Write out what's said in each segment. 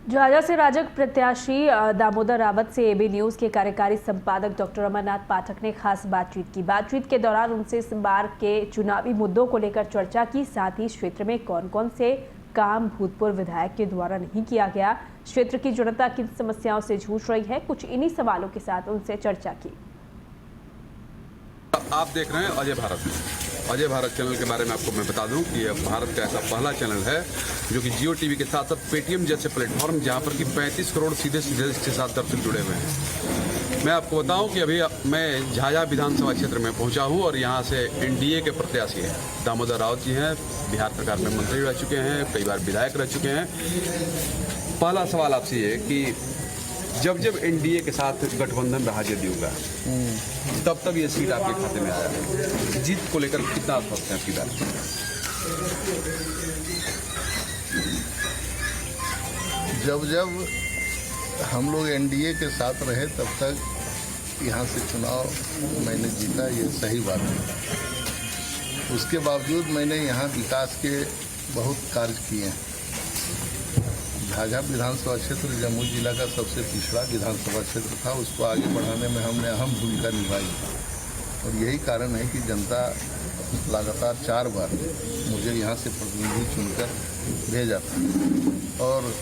झाझा से राजग प्रत्याशी दामोदर रावत से एबी न्यूज के कार्यकारी संपादक डॉक्टर अमरनाथ पाठक ने खास बातचीत की। बातचीत के दौरान उनसे इस बार के चुनावी मुद्दों को लेकर चर्चा की, साथ ही क्षेत्र में कौन कौन से काम भूतपूर्व विधायक के द्वारा नहीं किया गया, क्षेत्र की जनता किन समस्याओं से जूझ रही है, कुछ इन्हीं सवालों के साथ उनसे चर्चा की। आप देख रहे हैं अजय भारत। अजय भारत चैनल के बारे में आपको मैं बता दूं कि यह भारत का ऐसा पहला चैनल है जो कि जियो टीवी के साथ साथ पेटीएम जैसे प्लेटफॉर्म जहां पर कि 35 करोड़ सीधे इसके साथ दर्शक जुड़े हुए हैं। मैं आपको बताऊं कि अभी मैं झाझा विधानसभा क्षेत्र में पहुंचा हूं और यहां से एनडीए के प्रत्याशी हैं दामोदर रावत जी हैं। बिहार सरकार में मंत्री रह चुके हैं, कई बार विधायक रह चुके हैं। पहला सवाल आपसे ये कि जब जब एनडीए के साथ गठबंधन रहा जदयू का, तब ये सीट आपके खाते में आया है। जीत को लेकर कितना आश्वस्त हैं आपकी बात? जब जब हम लोग एनडीए के साथ रहे तब तक यहाँ से चुनाव मैंने जीता, ये सही बात है। उसके बावजूद मैंने यहाँ विकास के बहुत कार्य किए हैं। झाझा विधानसभा क्षेत्र जमुई जिला का सबसे पिछड़ा विधानसभा क्षेत्र था, उसको आगे बढ़ाने में हमने अहम भूमिका निभाई और यही कारण है कि जनता लगातार 4 बार मुझे यहाँ से प्रतिनिधि चुनकर भेजा था और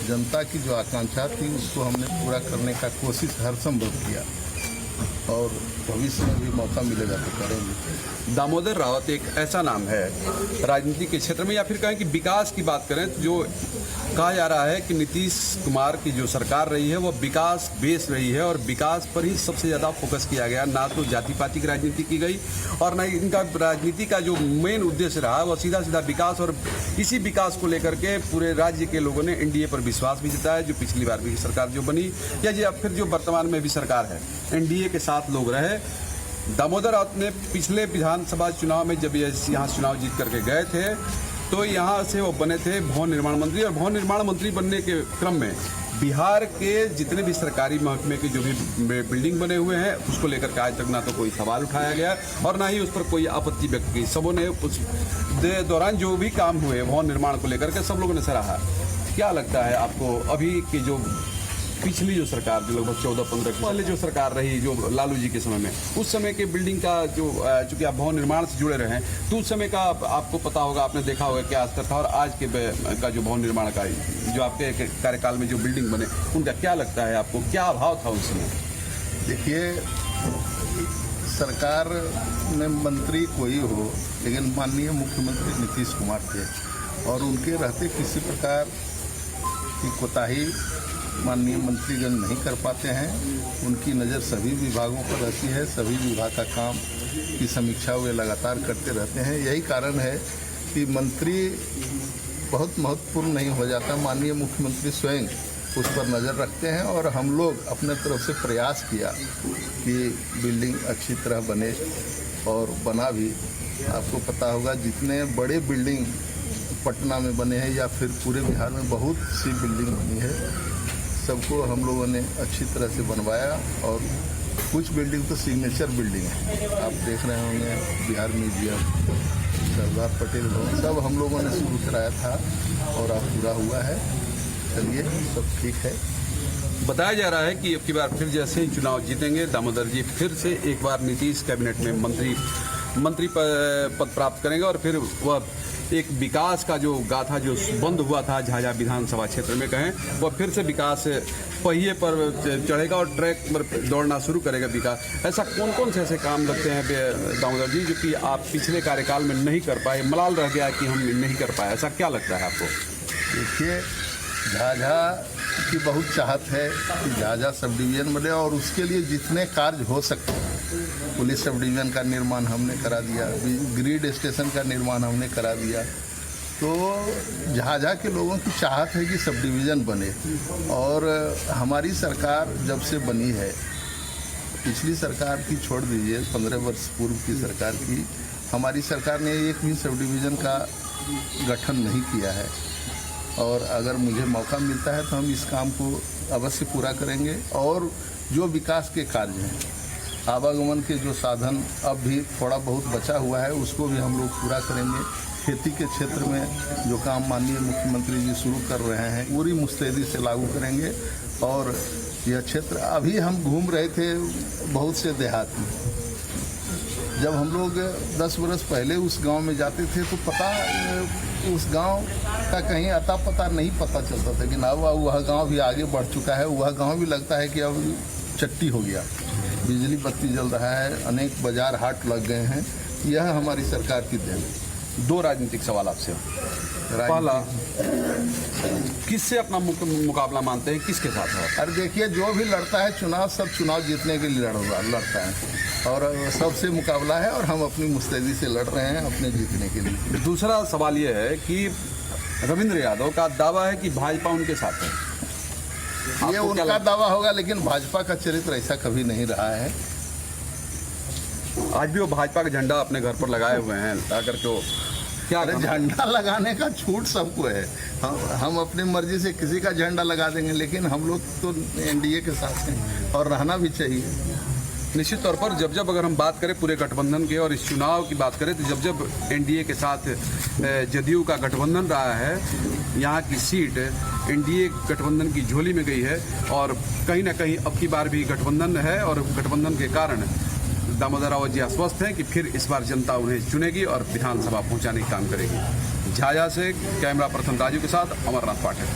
जनता की जो आकांक्षा थी उसको हमने पूरा करने का कोशिश हर संभव किया और भविष्य में भी मौका मिलेगा तो करेंगे। दामोदर रावत एक ऐसा नाम है राजनीति के क्षेत्र में, या फिर कहें कि विकास की बात करें तो जो कहा जा रहा है कि नीतीश कुमार की जो सरकार रही है वो विकास बेस रही है और विकास पर ही सबसे ज़्यादा फोकस किया गया। ना तो जाति पाति की राजनीति की गई और ना ही इनका राजनीति का जो मेन उद्देश्य रहा वो सीधा सीधा विकास, और इसी विकास को लेकर के पूरे राज्य के लोगों ने एनडीए पर विश्वास भी जताया। जो पिछली बार भी सरकार जो बनी या फिर जो वर्तमान में भी सरकार है, एनडीए के साथ लोग रहे। दामोदर रावत ने पिछले विधानसभा चुनाव में जब यहाँ चुनाव जीत करके गए थे तो यहाँ से वो बने थे भवन निर्माण मंत्री, और भवन निर्माण मंत्री बनने के क्रम में बिहार के जितने भी सरकारी महकमे के जो भी बिल्डिंग बने हुए हैं उसको लेकर के आज तक ना तो कोई सवाल उठाया गया और ना ही उस पर कोई आपत्ति व्यक्त की। सबों ने उस दौरान जो भी काम हुए भवन निर्माण को लेकर के सब लोगों ने सराहा। क्या लगता है आपको अभी की जो पिछली जो सरकार जो लगभग 14-15 पहले जो सरकार रही जो लालू जी के समय में, उस समय के बिल्डिंग का जो चूँकि आप भवन निर्माण से जुड़े रहे हैं तो उस समय का आपको पता होगा, आपने देखा होगा क्या स्तर था, और आज के का जो भवन निर्माण का जो आपके कार्यकाल में जो बिल्डिंग बने उनका क्या लगता है आपको, क्या अभाव था उस समय? देखिए, सरकार में मंत्री कोई हो लेकिन माननीय मुख्यमंत्री नीतीश कुमार थे और उनके रहते किसी प्रकार की कोताही माननीय मंत्रीगण नहीं कर पाते हैं। उनकी नज़र सभी विभागों पर रहती है, सभी विभाग का काम की समीक्षा वे लगातार करते रहते हैं। यही कारण है कि मंत्री बहुत महत्वपूर्ण नहीं हो जाता, माननीय मुख्यमंत्री स्वयं उस पर नज़र रखते हैं और हम लोग अपने तरफ से प्रयास किया कि बिल्डिंग अच्छी तरह बने और बना भी। आपको पता होगा जितने बड़े बिल्डिंग पटना में बने हैं या फिर पूरे बिहार में बहुत सी बिल्डिंग बनी है, सबको हम लोगों ने अच्छी तरह से बनवाया और कुछ बिल्डिंग तो सिग्नेचर बिल्डिंग है। आप देख रहे होंगे बिहार म्यूजियम, सरदार पटेल भवन, सब हम लोगों ने शुरू कराया था और अब पूरा हुआ है। चलिए, सब ठीक है। बताया जा रहा है कि अब की बार फिर जैसे ही चुनाव जीतेंगे दामोदर जी फिर से एक बार नीतीश कैबिनेट में मंत्री पद प्राप्त करेंगे और फिर वह एक विकास का जो गाथा जो बंद हुआ था झाझा विधानसभा क्षेत्र में कहें वह फिर से विकास पहिए पर चढ़ेगा और ट्रैक पर दौड़ना शुरू करेगा विकास। ऐसा कौन कौन से ऐसे काम लगते हैं दामोदर जी जो कि आप पिछले कार्यकाल में नहीं कर पाए, मलाल रह गया कि हम नहीं कर पाए, ऐसा क्या लगता है आपको? देखिए, झाझा की बहुत चाहत है कि झाझा सब डिवीज़न बने और उसके लिए जितने कार्य हो सकते हैं, पुलिस सब डिवीज़न का निर्माण हमने करा दिया, ग्रिड स्टेशन का निर्माण हमने करा दिया। तो झाझा के लोगों की चाहत है कि सब डिवीज़न बने और हमारी सरकार जब से बनी है, पिछली सरकार की छोड़ दीजिए, 15 वर्ष पूर्व की सरकार की, हमारी सरकार ने एक भी सब डिवीज़न का गठन नहीं किया है और अगर मुझे मौका मिलता है तो हम इस काम को अवश्य पूरा करेंगे। और जो विकास के कार्य हैं, आवागमन के जो साधन अब भी थोड़ा बहुत बचा हुआ है उसको भी हम लोग पूरा करेंगे। खेती के क्षेत्र में जो काम माननीय मुख्यमंत्री जी शुरू कर रहे हैं पूरी मुस्तैदी से लागू करेंगे। और यह क्षेत्र अभी हम घूम रहे थे बहुत से देहात में, जब हम लोग 10 बरस पहले उस गांव में जाते थे तो पता उस गांव का कहीं अता पता नहीं पता चलता था, लेकिन अब वह गांव भी आगे बढ़ चुका है। वह गांव भी लगता है कि अब चट्टी हो गया, बिजली बत्ती जल रहा है, अनेक बाजार हाट लग गए हैं। यह हमारी सरकार की देन है। 2 राजनीतिक सवाल आपसे। पहला, किससे अपना मुकाबला मानते हैं, किसके साथ है? अरे देखिए, जो भी लड़ता है चुनाव, सब चुनाव जीतने के लिए लड़ता है और सबसे मुकाबला है और हम अपनी मुस्तैदी से लड़ रहे हैं अपने जीतने के लिए। दूसरा सवाल यह है कि रविंद्र यादव का दावा है कि भाजपा उनके साथ है। ये उनका दावा होगा, लेकिन भाजपा का चरित्र ऐसा कभी नहीं रहा है। आज भी वो भाजपा का झंडा अपने घर पर लगाए हुए हैं, आकर के क्या अरे झंडा लगाने का छूट सबको है। हम अपनी मर्जी से किसी का झंडा लगा देंगे, लेकिन हम लोग तो एनडीए के साथ हैं और रहना भी चाहिए। निश्चित तौर पर जब अगर हम बात करें पूरे गठबंधन के और इस चुनाव की बात करें तो जब एनडीए के साथ जदयू का गठबंधन रहा है, यहाँ की सीट एनडीए गठबंधन की झोली में गई है और कहीं ना कहीं अब की बार भी गठबंधन है और गठबंधन के कारण दामोदर रावत जी आश्वस्त हैं कि फिर इस बार जनता उन्हें चुनेगी और विधानसभा पहुंचाने का काम करेगी। झाझा से कैमरा पर्सन राजू के साथ अमरनाथ पाठक।